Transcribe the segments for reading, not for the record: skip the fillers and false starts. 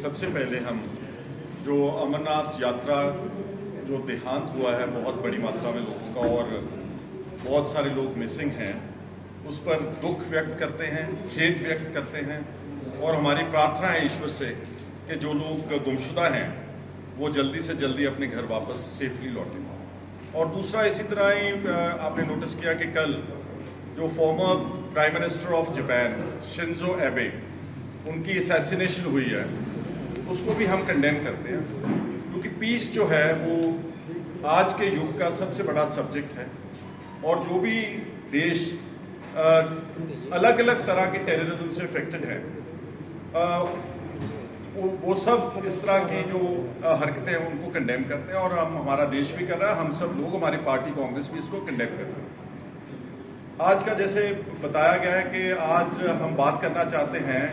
सबसे पहले हम जो अमरनाथ यात्रा जो देहांत हुआ है बहुत बड़ी मात्रा में लोगों का और बहुत सारे लोग मिसिंग हैं, उस पर दुख व्यक्त करते हैं, खेद व्यक्त करते हैं और हमारी प्रार्थना है ईश्वर से कि जो लोग गुमशुदा हैं वो जल्दी से जल्दी अपने घर वापस सेफली लौटें। और दूसरा, इसी तरह ही आपने नोटिस किया कि कल जो former prime minister of Japan Shinzo एबे उनकी असैसिनेशन हुई है, उसको भी हम कंडेम करते हैं, क्योंकि पीस जो है वो आज के युग का सबसे बड़ा सब्जेक्ट है। और जो भी देश अलग अलग तरह के टेररिज्म से अफेक्टेड है, वो सब इस तरह की जो हरकतें हैं उनको कंडेम करते हैं और हमारा देश भी कर रहा है, हम सब लोग, हमारी पार्टी कांग्रेस भी इसको कंडेम कर रहे हैं। आज का जैसे बताया गया है कि आज हम बात करना चाहते हैं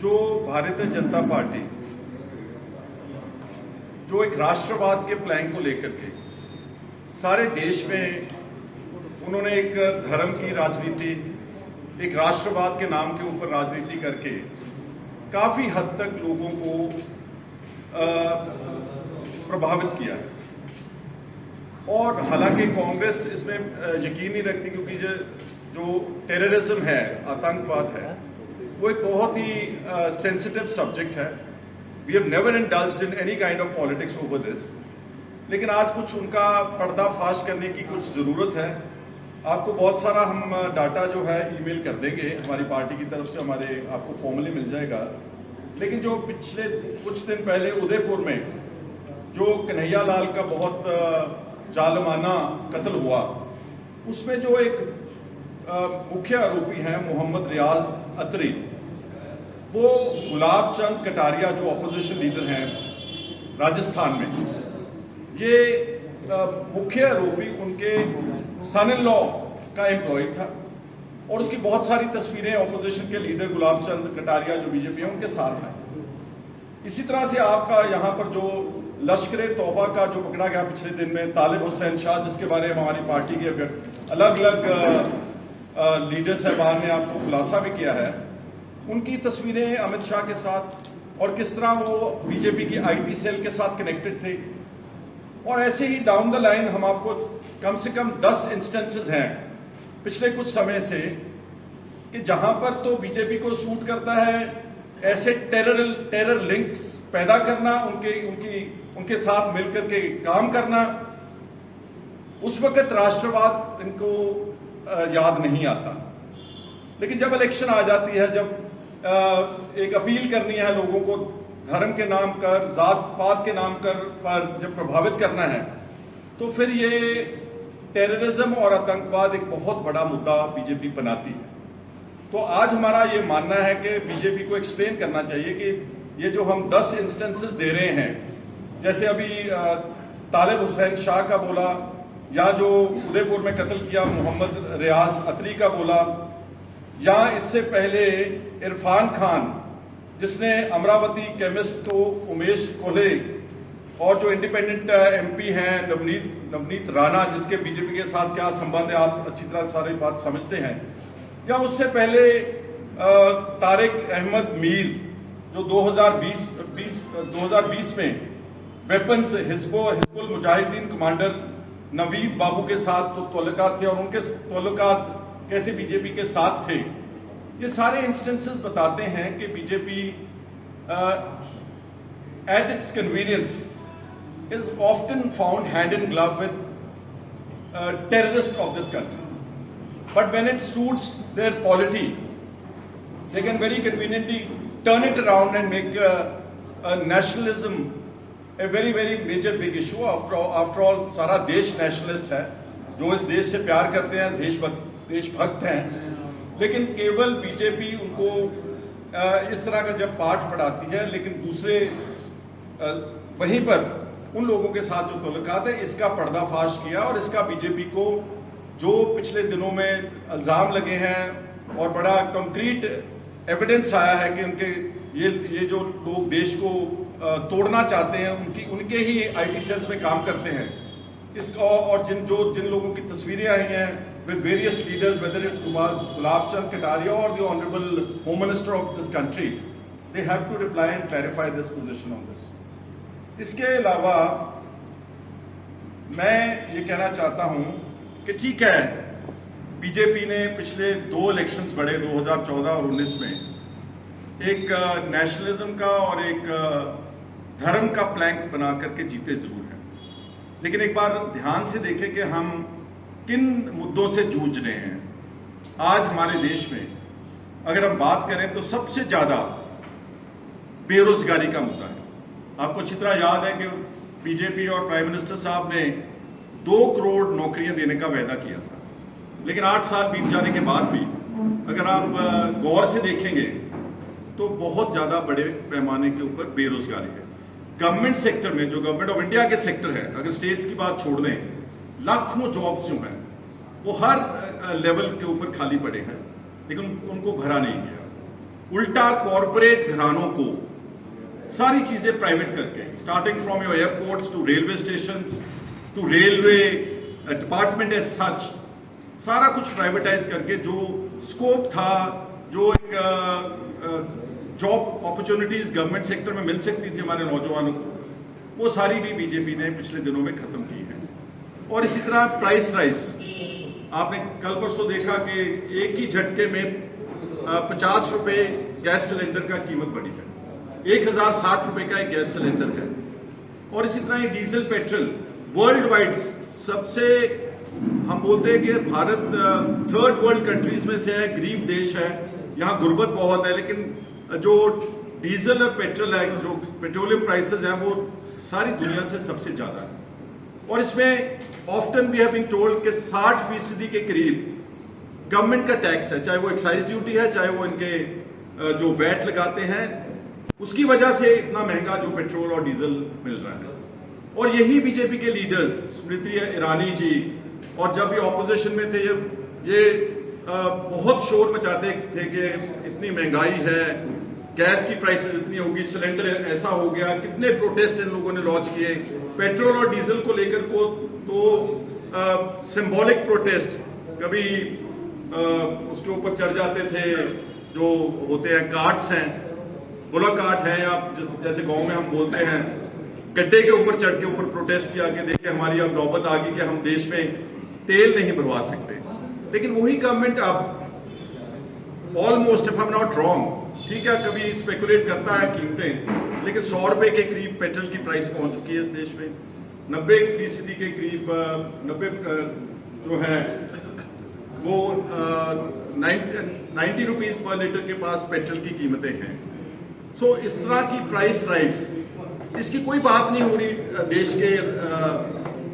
जो भारतीय जनता पार्टी जो एक राष्ट्रवाद के प्लान को लेकर के सारे देश में उन्होंने एक धर्म की राजनीति, एक राष्ट्रवाद के नाम के ऊपर राजनीति करके काफी हद तक लोगों को प्रभावित किया है। और हालांकि कांग्रेस इसमें यकीन नहीं रखती, क्योंकि जो टेररिज्म है, आतंकवाद है, वो एक बहुत ही सेंसिटिव सब्जेक्ट है। We have never indulged in any kind of politics over this, लेकिन आज कुछ उनका पर्दाफाश करने की कुछ ज़रूरत है। आपको बहुत सारा हम डाटा जो है ईमेल कर देंगे हमारी पार्टी की तरफ से, हमारे आपको फॉर्मली मिल जाएगा। लेकिन जो पिछले कुछ दिन पहले उदयपुर में जो कन्हैया लाल का बहुत जालमाना कत्ल हुआ, उसमें जो एक मुख्य आरोपी हैं मोहम्मद रियाज अतरी, वो गुलाब चंद कटारिया जो अपोजिशन लीडर हैं राजस्थान में, ये मुख्य आरोपी उनके सन इन लॉ का एम्प्लॉय था और उसकी बहुत सारी तस्वीरें अपोजिशन के लीडर गुलाब चंद कटारिया जो बीजेपी है उनके साथ हैं। इसी तरह से आपका यहाँ पर जो लश्कर तौबा का जो पकड़ा गया पिछले दिन में तालिब हुसैन शाह, जिसके बारे में हमारी पार्टी के अलग अलग लीडर साहबान ने आपको खुलासा भी किया है, उनकी तस्वीरें अमित शाह के साथ और किस तरह वो बीजेपी की आईटी सेल के साथ कनेक्टेड थे। और ऐसे ही डाउन द लाइन हम आपको कम से कम 10 इंस्टेंसेस हैं पिछले कुछ समय से कि जहां पर तो बीजेपी को सूट करता है ऐसे टेरर लिंक्स पैदा करना, उनके साथ मिलकर के काम करना, उस वक्त राष्ट्रवाद इनको याद नहीं आता। लेकिन जब इलेक्शन आ जाती है, जब एक अपील करनी है लोगों को धर्म के नाम कर, जात पात के नाम पर जब प्रभावित करना है, तो फिर ये टेररिज्म और आतंकवाद एक बहुत बड़ा मुद्दा बीजेपी बनाती है। तो आज हमारा ये मानना है कि बीजेपी को एक्सप्लेन करना चाहिए कि ये जो हम 10 इंस्टेंसेस दे रहे हैं, जैसे अभी तालिब हुसैन शाह का बोला, या जो उदयपुर में कत्ल किया मोहम्मद रियाज अतरी का बोला, या इससे पहले इरफान खान जिसने अमरावती केमिस्ट को उमेश कोल्हे और जो इंडिपेंडेंट एमपी हैं नवनीत राणा, जिसके बीजेपी के साथ क्या संबंध है आप अच्छी तरह सारी बात समझते हैं, या उससे पहले तारिक अहमद मीर जो 2020 में वेपन्स हिजबुल मुजाहिदीन कमांडर नवीद बाबू के साथ तो ताल्लुकात थे और उनके ताल्लुकात कैसे बीजेपी के साथ थे। ये सारे इंस्टेंसेस बताते हैं कि BJP at its convenience is often found hand in glove with terrorists of this country. But when it suits their polity, they can very conveniently turn it around and make nationalism a very major big issue. After all, सारा देश nationalist है, जो इस देश से प्यार करते हैं, देशभक्त हैं, लेकिन केवल बीजेपी उनको इस तरह का जब पाठ पढ़ाती है, लेकिन दूसरे वहीं पर उन लोगों के साथ जो ताल्लुकात है, इसका पर्दाफाश किया और इसका बीजेपी को जो पिछले दिनों में इल्ज़ाम लगे हैं और बड़ा कंक्रीट एविडेंस आया है कि उनके ये जो लोग देश को तोड़ना चाहते हैं उनके ही आईटी सेल्स में काम करते हैं। और जिन लोगों की तस्वीरें आई हैं with various leaders, whether it's Gulab Chand Kataria or the honorable home minister of this country, they have to reply and clarify this position on this. इसके अलावा मैं ये कहना चाहता हूं कि ठीक है, बीजेपी ने पिछले 2 इलेक्शंस बड़े 2014 और 19 में एक नेशनलिज्म का और एक धर्म का प्लैंक बना करके जीते जरूर हैं, लेकिन एक बार ध्यान से देखें कि हम किन मुद्दों से जूझ रहे हैं। आज हमारे देश में अगर हम बात करें तो सबसे ज्यादा बेरोजगारी का मुद्दा है। आपको अच्छी तरह याद है कि बीजेपी और प्राइम मिनिस्टर साहब ने 2 करोड़ नौकरियां देने का वायदा किया था, लेकिन 8 साल बीत जाने के बाद भी अगर आप गौर से देखेंगे तो बहुत ज्यादा बड़े पैमाने के ऊपर बेरोजगारी है। गवर्नमेंट सेक्टर में, जो गवर्नमेंट ऑफ इंडिया के सेक्टर है, अगर स्टेट्स की बात छोड़ दें, लाखों जॉब्स जो हैं वो हर लेवल के ऊपर खाली पड़े हैं, लेकिन उनको भरा नहीं गया। उल्टा कॉरपोरेट घरानों को सारी चीजें प्राइवेट करके, starting from your airports to railway stations to railway department as such, सारा कुछ प्राइवेटाइज करके जो स्कोप था, जो एक जॉब अपॉर्चुनिटीज गवर्नमेंट सेक्टर में मिल सकती थी हमारे नौजवानों को, वो सारी भी बीजेपी ने पिछले दिनों में खत्म की है। और इसी तरह प्राइस राइज, आपने कल परसों देखा कि एक ही झटके में 50 रुपए गैस सिलेंडर का कीमत बढ़ी है, 1060 रुपए का एक गैस सिलेंडर है। और इसी तरह डीजल पेट्रोल वर्ल्ड वाइड सबसे, हम बोलते हैं कि भारत 3rd वर्ल्ड कंट्रीज में से है, गरीब देश है, यहाँ गुर्बत बहुत है, लेकिन जो डीजल और पेट्रोल है, जो पेट्रोलियम प्राइसेस हैं, वो सारी दुनिया से सबसे ज्यादा है। और इसमें often we have been told कि 60% के करीब गवर्नमेंट का टैक्स है, चाहे वो एक्साइज ड्यूटी है, चाहे वो इनके जो वैट लगाते हैं, उसकी वजह से इतना महंगा जो पेट्रोल और डीजल मिल रहा है। और यही बीजेपी के लीडर्स स्मृति ईरानी जी, और जब ये ऑपोजिशन में थे, ये बहुत शोर मचाते थे कि इतनी महंगाई है, गैस की प्राइसेस इतनी होगी, सिलेंडर ऐसा हो गया, कितने प्रोटेस्ट इन लोगों ने लॉन्च किए पेट्रोल और डीजल को लेकर को। तो सिंबॉलिक प्रोटेस्ट, कभी उसके ऊपर चढ़ जाते थे, जो होते हैं कार्ट्स हैं, बुला कार्ट है, या जैसे गांव में हम बोलते हैं, गड्ढे के ऊपर चढ़ के ऊपर प्रोटेस्ट किया कि देखिए हमारी अब नौबत आ गई कि हम देश में तेल नहीं भरवा सकते। लेकिन वही गवर्नमेंट अब almost, if I am not wrong, ठीक है, कभी स्पेकुलेट करता है कीमतें, लेकिन 100 रुपए के करीब पेट्रोल की प्राइस पहुंच चुकी है इस देश में। 90% के करीब 90 जो है वो 90 रुपीज पर लीटर के पास पेट्रोल की कीमतें हैं। सो इस तरह की प्राइस राइज, इसकी कोई बात नहीं हो रही देश के,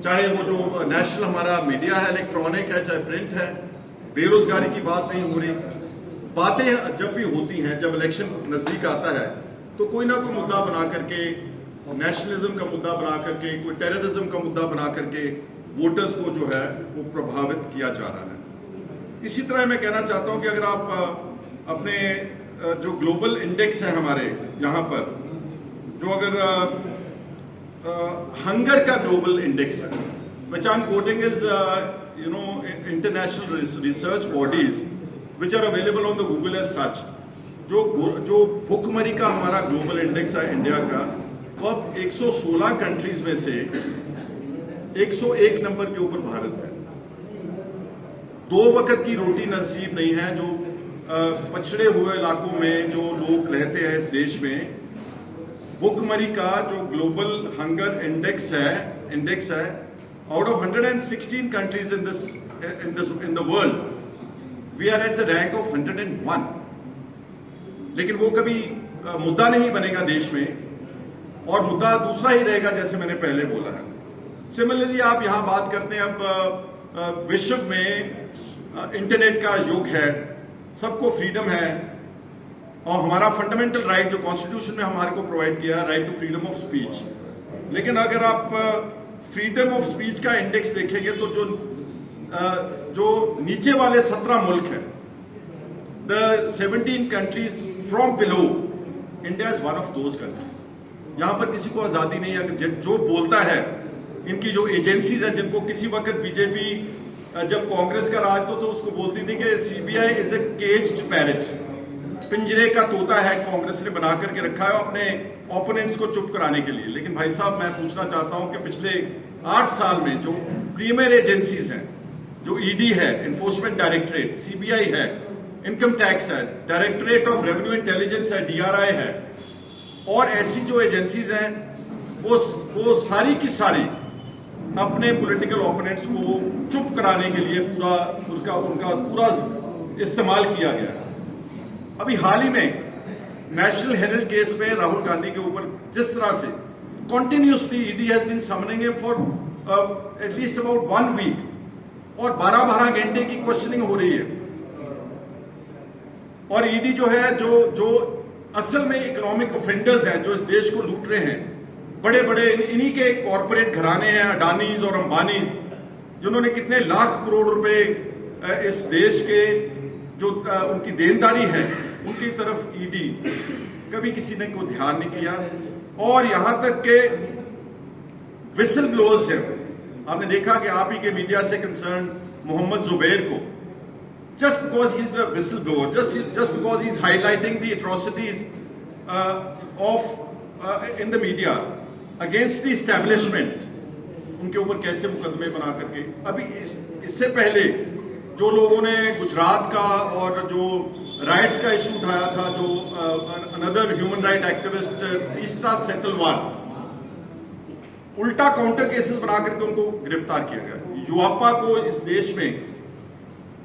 चाहे वो जो नेशनल हमारा मीडिया है, इलेक्ट्रॉनिक है, चाहे प्रिंट है, बेरोजगारी की बात नहीं हो रही। बातें जब भी होती हैं, जब इलेक्शन नजदीक आता है, तो कोई ना कोई मुद्दा बना करके, नेशनलिज्म का मुद्दा बना करके, कोई टेररिज्म का मुद्दा बना करके वोटर्स को जो है वो प्रभावित किया जा रहा है। इसी तरह मैं कहना चाहता हूं कि अगर आप अपने जो ग्लोबल इंडेक्स है हमारे यहाँ पर, जो अगर हंगर का ग्लोबल इंडेक्स है, which I'm quoting is international research bodies which are available on the Google as such, जो भुखमरी का हमारा ग्लोबल इंडेक्स है इंडिया का, वो अब 116 कंट्रीज में से 101 नंबर के ऊपर भारत है। 2 वक्त की रोटी नसीब नहीं है, जो पछड़े हुए इलाकों में जो लोग रहते हैं इस देश में, भुखमरी का जो ग्लोबल हंगर इंडेक्स है, out of 116 countries in the world, we are at the rank of 101। लेकिन वो कभी मुद्दा नहीं बनेगा देश में, और मुद्दा दूसरा ही रहेगा, जैसे मैंने पहले बोला है। सिमिलरली आप यहां बात करते हैं, अब विश्व में इंटरनेट का युग है, सबको फ्रीडम है, और हमारा फंडामेंटल राइट जो कॉन्स्टिट्यूशन में हमारे को प्रोवाइड किया है, right to freedom of speech. लेकिन अगर आप फ्रीडम ऑफ स्पीच का इंडेक्स देखेंगे तो जो नीचे वाले 17 मुल्क हैं, the 17 countries from below, India is one of those countries. यहां पर किसी को आजादी नहीं है, जो बोलता है, इनकी जो एजेंसीज हैं, जिनको किसी वक्त बीजेपी जब कांग्रेस का राज तो उसको बोलती थी कि CBI is a caged parrot, पिंजरे का तोता है कांग्रेस ने बना करके रखा है अपने ओपोनेंट्स को चुप कराने के लिए। लेकिन भाई साहब, मैं पूछना चाहता हूं कि पिछले 8 साल में जो प्रीमियर एजेंसीज हैं, जो ईडी है, इन्फोर्समेंट डायरेक्टरेट, सीबीआई है, इनकम टैक्स है, डायरेक्टरेट ऑफ रेवेन्यू इंटेलिजेंस है, डीआरआई है, और ऐसी जो एजेंसीज हैं वो सारी की सारी अपने पॉलिटिकल ओपोनेंट्स को चुप कराने के लिए उनका पूरा इस्तेमाल किया गया। अभी हाल ही में नेशनल हेराल्ड केस में राहुल गांधी के ऊपर जिस तरह से continuously ED has been summoning him for at least about 1 week और 12-12 घंटे की क्वेश्चनिंग हो रही है। और ईडी जो है, जो असल में इकोनॉमिक ऑफेंडर्स हैं, जो इस देश को लूट रहे हैं, बड़े बड़े इन्हीं के कॉरपोरेट घराने हैं, अडानीज और अंबानीज, जिन्होंने कितने लाख करोड़ रुपए इस देश के जो उनकी देनदारी है उनकी तरफ ईडी कभी किसी ने को ध्यान नहीं किया। और यहां तक के विसल ब्लोअर्स हैं, आपने देखा कि आप ही के मीडिया से कंसर्न मोहम्मद जुबैर को, just because he is a whistleblower, just because he is highlighting the atrocities in the media against the establishment, उनके ऊपर कैसे मुकदमे बना करके। अभी इससे पहले जो लोगों ने गुजरात का और जो राइट्स का इशू उठाया था, जो another human right activist Teesta Setalvad, उल्टा काउंटर केसेस बना करके उनको गिरफ्तार किया गया। युवापा को इस देश में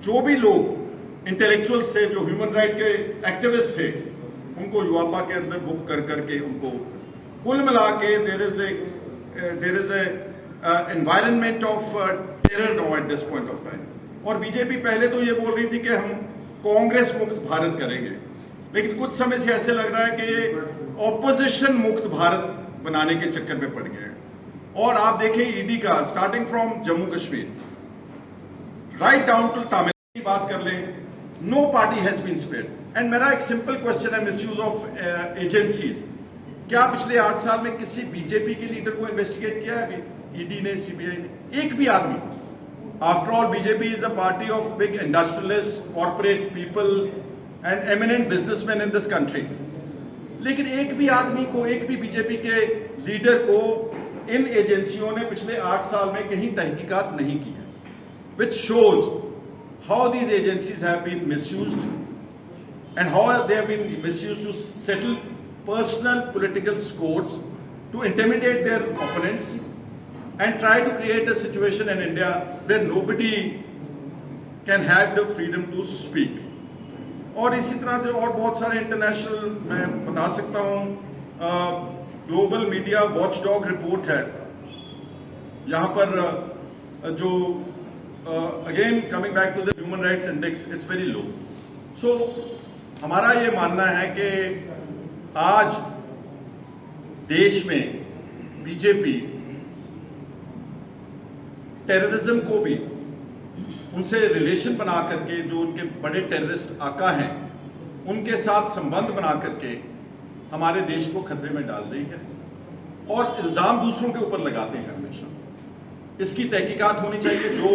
जो भी लोग इंटेलेक्चुअल्स थे, जो ह्यूमन राइट के एक्टिविस्ट थे, उनको युवापा के अंदर बुक कर करके उनको कुल मिला के there is a environment of terror now at this point of time. और बीजेपी पहले तो ये बोल रही थी कि हम कांग्रेस मुक्त भारत करेंगे, लेकिन कुछ समय से ऐसे लग रहा है कि ऑपोजिशन मुक्त भारत बनाने के चक्कर में पड़ गए हैं। और आप देखें ईडी का, starting from Jammu Kashmir right down to Tamil Nadu की बात कर लें, no party has been spared. And मेरा एक सिंपल क्वेश्चन है, मिसयूज ऑफ एजेंसीज, क्या पिछले 8 साल में किसी बीजेपी के लीडर को इन्वेस्टिगेट किया है अभी ईडी ने, सीबीआई ने? एक भी आदमी? After all BJP is a party of big industrialist, corporate people and eminent businessman in this country, लेकिन एक भी आदमी को, एक भी बीजेपी के लीडर को इन एजेंसियों ने पिछले 8 साल में कहीं तहकीकात नहीं की है, which shows how these agencies have been misused and how they have been misused to settle personal political scores, to intimidate their opponents and try to create a situation in India where nobody can have the freedom to speak. और इसी तरह से और बहुत सारे international, मैं बता सकता हूं, ग्लोबल मीडिया वॉचडॉग रिपोर्ट है, यहां पर जो again coming back to the human rights index, it's very low. So हमारा ये मानना है कि आज देश में बीजेपी टेररिज्म को भी उनसे रिलेशन बना करके, जो उनके बड़े टेररिस्ट आका हैं उनके साथ संबंध बना करके हमारे देश को खतरे में डाल रही है और इल्जाम दूसरों के ऊपर लगाते हैं हमेशा। इसकी तहकीकात होनी चाहिए। जो